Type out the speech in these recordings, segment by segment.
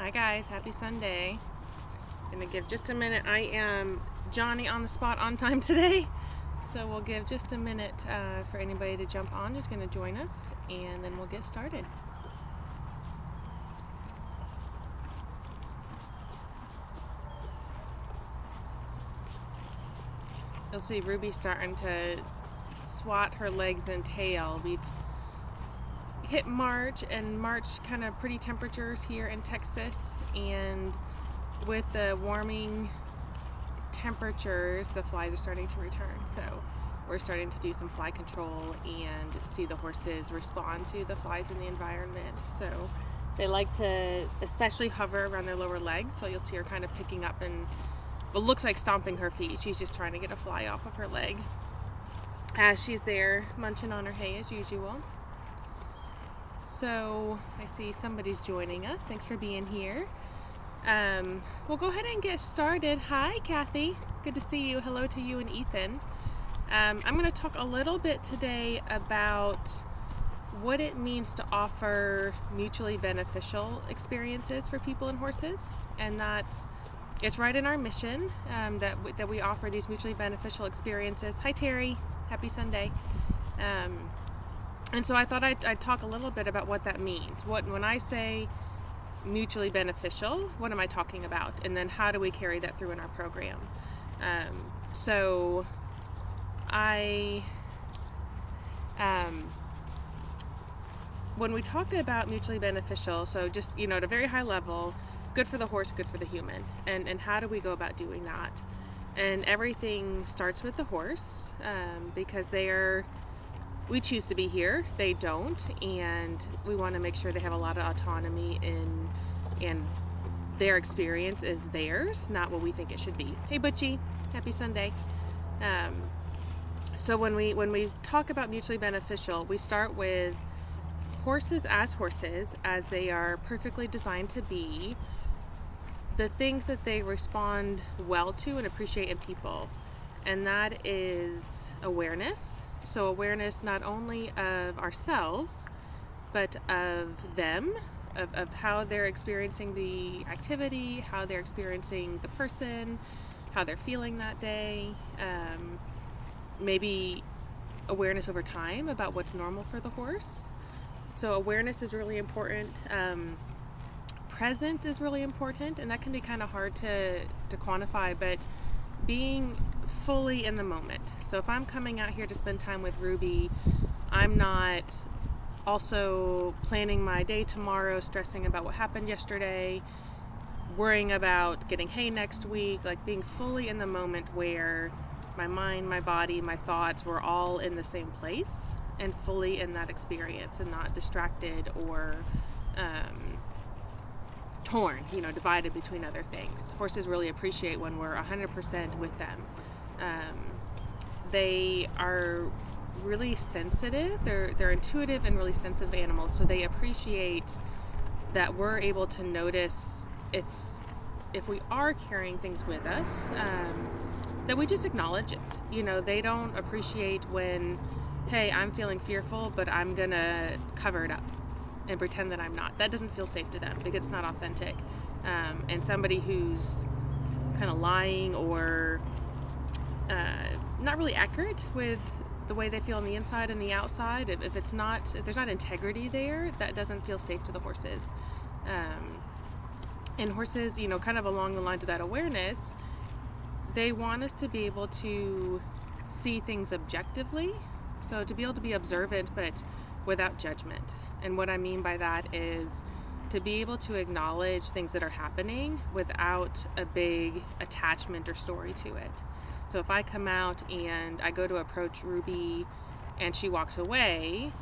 Hi guys, happy Sunday. Gonna give just a minute. I am Johnny on the spot on time today, so we'll give just a minute for anybody to jump on who's gonna join us, and then we'll get started. You'll see Ruby starting to swat her legs and tail. We've hit March, and March kind of pretty temperatures here in Texas, and with the warming temperatures, the flies are starting to return. So we're starting to do some fly control and see the horses respond to the flies in the environment. So they like to especially hover around their lower legs, so you'll see her kind of picking up and what looks like stomping her feet. She's just trying to get a fly off of her leg as she's there munching on her hay as usual. So I see somebody's joining us. Thanks for being here. We'll go ahead and get started. Hi, Kathy. Good to see you. Hello to you and Ethan. I'm going to talk a little bit today about what it means to offer mutually beneficial experiences for people and horses, and it's right in our mission that we offer these mutually beneficial experiences. Hi, Terry. Happy Sunday. And so I thought I'd talk a little bit about what that means. When I say mutually beneficial, what am I talking about? And then how do we carry that through in our program? When we talk about mutually beneficial, so just, at a very high level, good for the horse, good for the human. And how do we go about doing that? And everything starts with the horse, because we choose to be here, they don't, and we want to make sure they have a lot of autonomy and their experience is theirs, not what we think it should be. Hey Butchie, happy Sunday. So when we talk about mutually beneficial, we start with horses, as they are perfectly designed to be, the things that they respond well to and appreciate in people, and that is awareness. So awareness not only of ourselves, but of them, of how they're experiencing the activity, how they're experiencing the person, how they're feeling that day, maybe awareness over time about what's normal for the horse. So awareness is really important. Present is really important, and that can be kind of hard to quantify, but being fully in the moment. So if I'm coming out here to spend time with Ruby, I'm not also planning my day tomorrow, stressing about what happened yesterday, worrying about getting hay next week, like being fully in the moment where my mind, my body, my thoughts were all in the same place and fully in that experience and not distracted or torn, divided between other things. Horses really appreciate when we're 100% with them. They are really sensitive. They're intuitive and really sensitive animals, so they appreciate that we're able to notice if we are carrying things with us, that we just acknowledge it. They don't appreciate when, hey, I'm feeling fearful, but I'm gonna cover it up and pretend that I'm not. That doesn't feel safe to them because it's not authentic. And somebody who's kind of lying or not really accurate with the way they feel on the inside and the outside, if there's not integrity there, that doesn't feel safe to the horses. And horses, kind of along the lines of that awareness, they want us to be able to see things objectively. So to be able to be observant, but without judgment. And what I mean by that is to be able to acknowledge things that are happening without a big attachment or story to it. So if I come out and I go to approach Ruby and she walks away,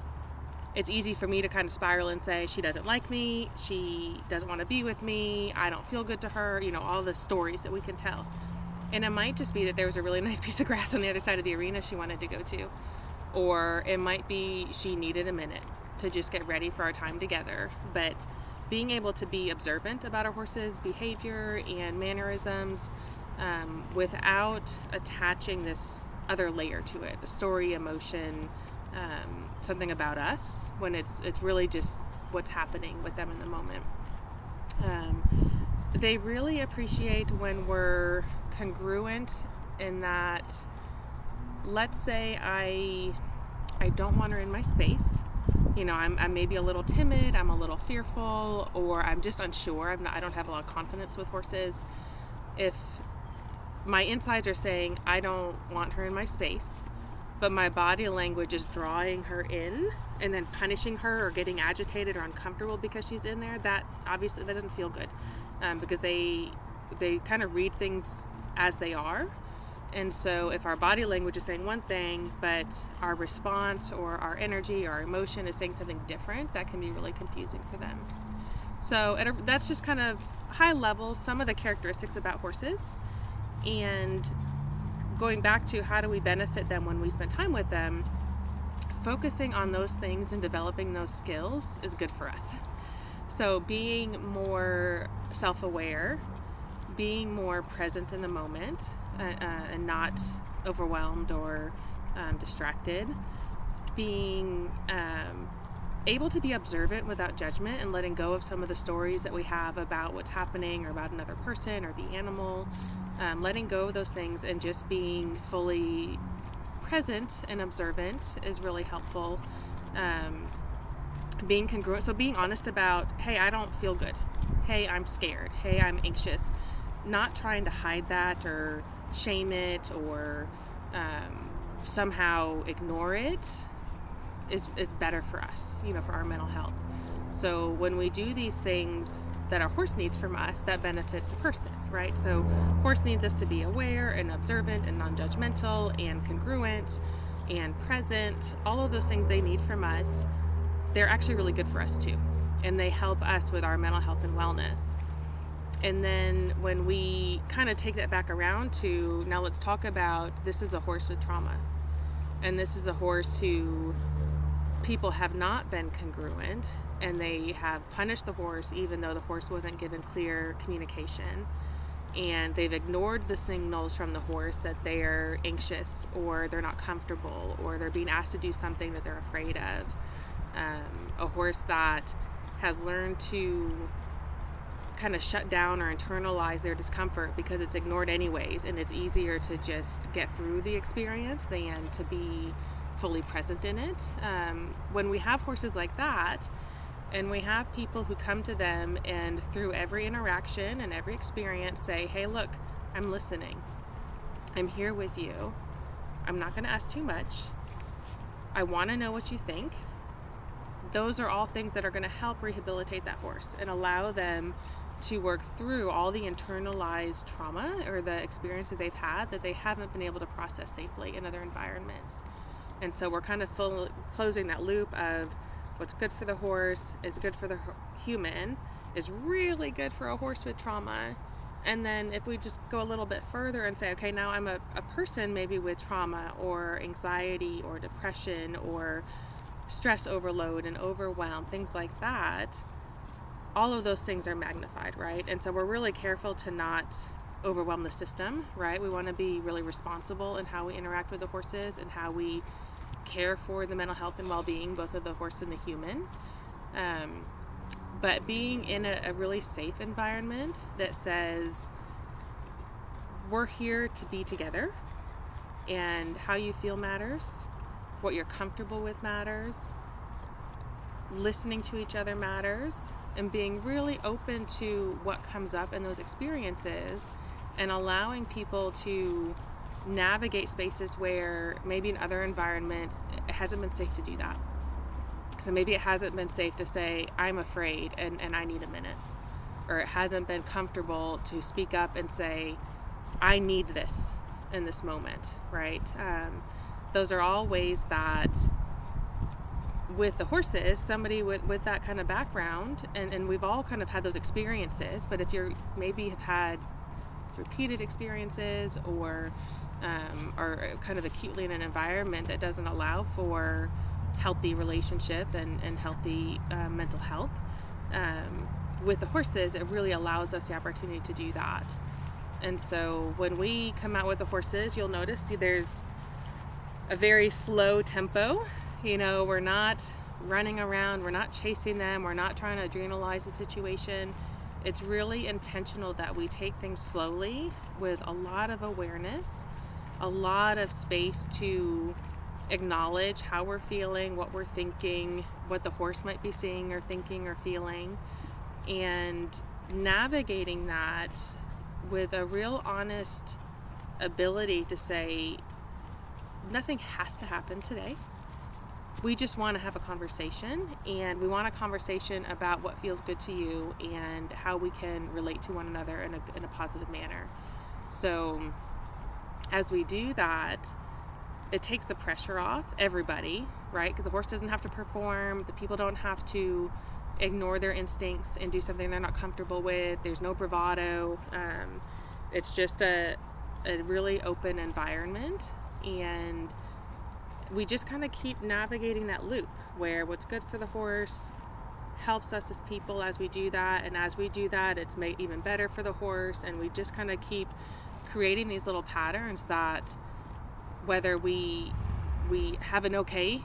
it's easy for me to kind of spiral and say, she doesn't like me, she doesn't want to be with me, I don't feel good to her, all the stories that we can tell. And it might just be that there was a really nice piece of grass on the other side of the arena she wanted to go to. Or it might be she needed a minute to just get ready for our time together. But being able to be observant about our horse's behavior and mannerisms, without attaching this other layer to it, a story, emotion, something about us, when it's really just what's happening with them in the moment. They really appreciate when we're congruent in that, let's say I don't want her in my space. I'm maybe a little timid, I'm a little fearful, or I'm just unsure. I don't have a lot of confidence with horses. If my insides are saying I don't want her in my space, but my body language is drawing her in and then punishing her or getting agitated or uncomfortable because she's in there, that obviously that doesn't feel good, because they kind of read things as they are. And so if our body language is saying one thing, but our response or our energy or our emotion is saying something different, that can be really confusing for them. So that's just kind of high level, some of the characteristics about horses. And going back to how do we benefit them when we spend time with them, focusing on those things and developing those skills is good for us. So being more self-aware, being more present in the moment, and not overwhelmed or distracted, being able to be observant without judgment and letting go of some of the stories that we have about what's happening or about another person or the animal, letting go of those things and just being fully present and observant is really helpful. Being congruent, so being honest about, hey, I don't feel good, hey, I'm scared, hey, I'm anxious, not trying to hide that or shame it or somehow ignore it is better for us, for our mental health. So when we do these things that our horse needs from us, that benefits the person, right? So horse needs us to be aware and observant and non-judgmental and congruent and present. All of those things they need from us, they're actually really good for us too. And they help us with our mental health and wellness. And then when we kind of take that back around to, now let's talk about, this is a horse with trauma. And this is a horse who people have not been congruent, and they have punished the horse even though the horse wasn't given clear communication. And they've ignored the signals from the horse that they're anxious or they're not comfortable or they're being asked to do something that they're afraid of. A horse that has learned to kind of shut down or internalize their discomfort because it's ignored anyways, and it's easier to just get through the experience than to be fully present in it. When we have horses like that, and we have people who come to them and through every interaction and every experience say, hey, look, I'm listening, I'm here with you, I'm not going to ask too much, I want to know what you think. Those are all things that are going to help rehabilitate that horse and allow them to work through all the internalized trauma or the experiences they've had that they haven't been able to process safely in other environments. And so we're kind of closing that loop of what's good for the horse is good for the human, is really good for a horse with trauma. And then if we just go a little bit further and say, okay, now I'm a person maybe with trauma or anxiety or depression or stress overload and overwhelm, things like that, all of those things are magnified, right? And so we're really careful to not overwhelm the system, right? We want to be really responsible in how we interact with the horses and how we care for the mental health and well-being, both of the horse and the human. But being in a really safe environment that says, we're here to be together, and how you feel matters, what you're comfortable with matters, listening to each other matters, and being really open to what comes up in those experiences and allowing people to navigate spaces where maybe in other environments it hasn't been safe to do that. So maybe it hasn't been safe to say, I'm afraid and I need a minute. Or it hasn't been comfortable to speak up and say, I need this in this moment, right? Those are all ways that with the horses, somebody with that kind of background, and we've all kind of had those experiences, but if you're maybe have had repeated experiences or kind of acutely in an environment that doesn't allow for healthy relationship and healthy mental health, with the horses, it really allows us the opportunity to do that. And so when we come out with the horses, you'll notice there's a very slow tempo. We're not running around, we're not chasing them, we're not trying to adrenalize the situation. it's really intentional that we take things slowly with a lot of awareness, a lot of space to acknowledge how we're feeling, what we're thinking, what the horse might be seeing or thinking or feeling, and navigating that with a real honest ability to say, nothing has to happen today. We just want to have a conversation, and we want a conversation about what feels good to you and how we can relate to one another in a positive manner. So as we do that, it takes the pressure off everybody, right? Because the horse doesn't have to perform, the people don't have to ignore their instincts and do something they're not comfortable with. There's no bravado. It's just a really open environment, and we just kind of keep navigating that loop where what's good for the horse helps us as people as we do that, and as we do that, it's made even better for the horse, and we just kind of keep creating these little patterns that whether we have an okay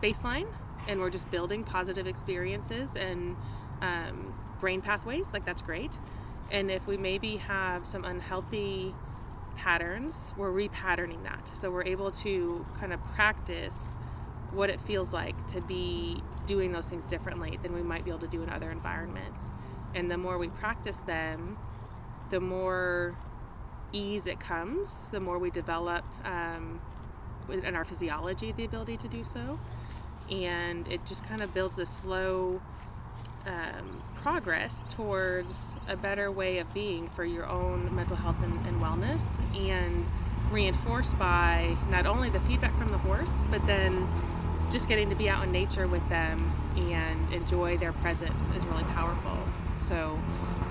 baseline and we're just building positive experiences and brain pathways, like that's great. And if we maybe have some unhealthy patterns, we're repatterning that. So we're able to kind of practice what it feels like to be doing those things differently than we might be able to do in other environments. And the more we practice them, the more ease it comes, the more we develop in our physiology the ability to do so. And it just kind of builds a slow progress towards a better way of being for your own mental health and wellness, and reinforced by not only the feedback from the horse, but then just getting to be out in nature with them and enjoy their presence is really powerful. So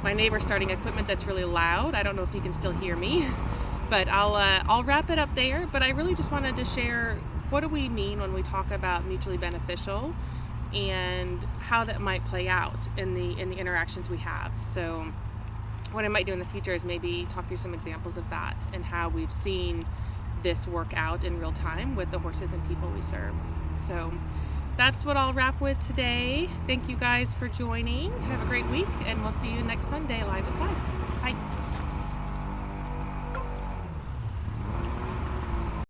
my neighbor's starting equipment that's really loud. I don't know if you can still hear me, but I'll wrap it up there. But I really just wanted to share, what do we mean when we talk about mutually beneficial, and how that might play out in the interactions we have. So what I might do in the future is maybe talk through some examples of that and how we've seen this work out in real time with the horses and people we serve. So that's what I'll wrap with today. Thank you guys for joining. Have a great week, and we'll see you next Sunday live at 5. Bye.